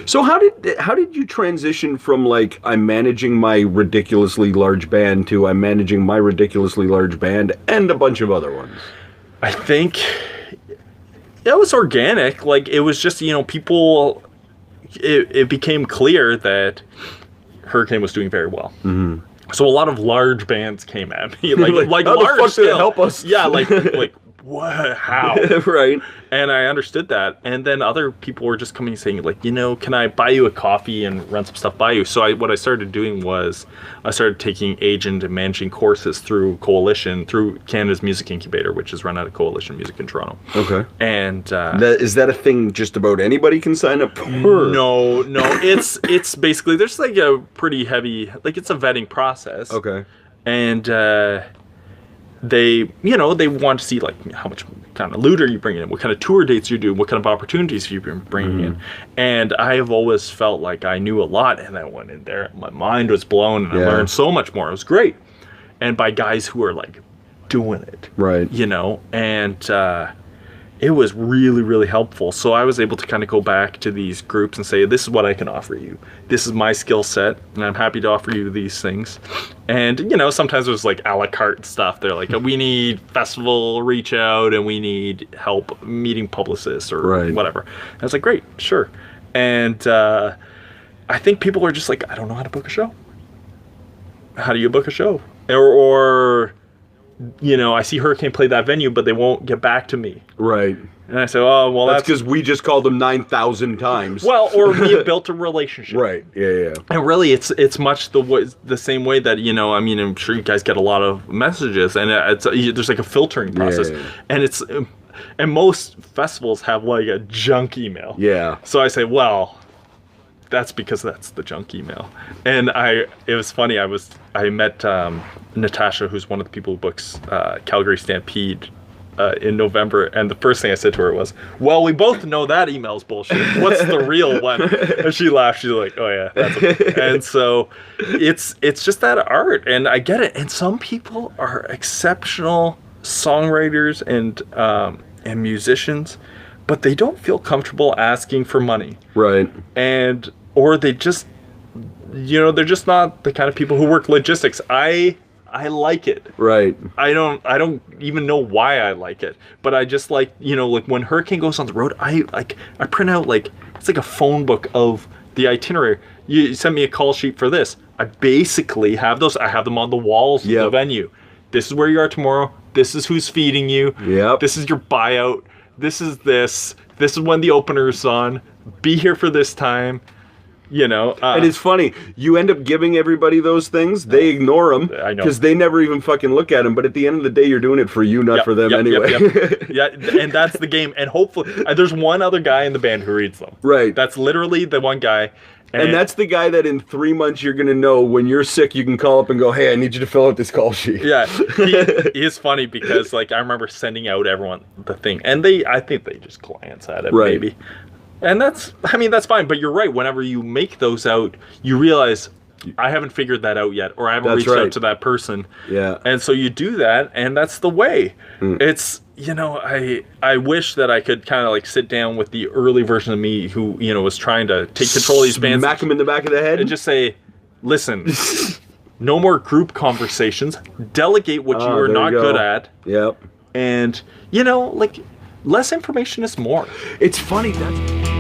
So how did you transition from like I'm managing my ridiculously large band to I'm managing my ridiculously large band and a bunch of other ones? I think it was organic. Like it was just, people, it became clear that Hurricane was doing very well. Mm-hmm. So a lot of large bands came at me, like how large the fuck scale. help us? Yeah, like what? How? Right. And I understood that. And then other people were just coming and saying, like, can I buy you a coffee and run some stuff by you? So what I started doing was I started taking agent and managing courses through Coalition, through Canada's Music Incubator, which is run out of Coalition Music in Toronto. Okay. And is that a thing just about anybody can sign up for? No. It's basically, there's like a pretty heavy, like it's a vetting process. Okay. And they want to see like how much kind of loot are you bringing in, what kind of tour dates you do, what kind of opportunities you've been bringing in. And I have always felt like I knew a lot, and I went in there, my mind was blown, and I learned so much more. It was great, and by guys who are like doing it, right? And it was really, really helpful. So I was able to kind of go back to these groups and say, this is what I can offer you. This is my skill set, and I'm happy to offer you these things. And, sometimes it was like a la carte stuff. They're like, we need festival reach out, and we need help meeting publicists or whatever. And I was like, great, sure. And I think people are just like, I don't know how to book a show. How do you book a show? Or I see Hurricane play that venue, but they won't get back to me. Right. And I say, oh, well, that's because we just called them 9,000 times. Well, or we have built a relationship. Right. Yeah. And really, it's much the same way that, I'm sure you guys get a lot of messages, and there's like a filtering process. Yeah. And most festivals have like a junk email. Yeah. So I say, well, that's because that's the junk email. And it was funny. I met Natasha, who's one of the people who books Calgary Stampede in November, and the first thing I said to her was, well, we both know that email's bullshit. What's the real one? And she laughed. She's like, oh yeah, that's okay. And so it's just that art, and I get it. And some people are exceptional songwriters and musicians, but they don't feel comfortable asking for money. Right. Or they just, they're just not the kind of people who work logistics. I like it. Right. I don't even know why I like it, but I just like, like when Hurricane goes on the road, I print out like, it's like a phone book of the itinerary. You sent me a call sheet for this. I basically have those. I have them on the walls of the venue. This is where you are tomorrow. This is who's feeding you. Yep. This is your buyout. This is this. This is when the opener's on. Be here for this time. And it's funny, you end up giving everybody those things, they ignore them, I know, because they never even fucking look at them, but at the end of the day, you're doing it for you, not for them anyway. Yeah, and that's the game, and hopefully, there's one other guy in the band who reads them. Right. That's literally the one guy. And that's the guy that in 3 months you're going to know when you're sick, you can call up and go, hey, I need you to fill out this call sheet. Yeah, he is funny because, like, I remember sending out everyone the thing, and I think they just glance at it, maybe. And that's fine, but you're right. Whenever you make those out, you realize I haven't figured that out yet, or I haven't reached out to that person. Yeah. And so you do that, and that's the way. It's, I wish that I could kind of like sit down with the early version of me who, was trying to take control of these bands. Smack him in the back of the head. And just say, listen, no more group conversations. Delegate what you are not good at. Yep. And, less information is more. It's funny that...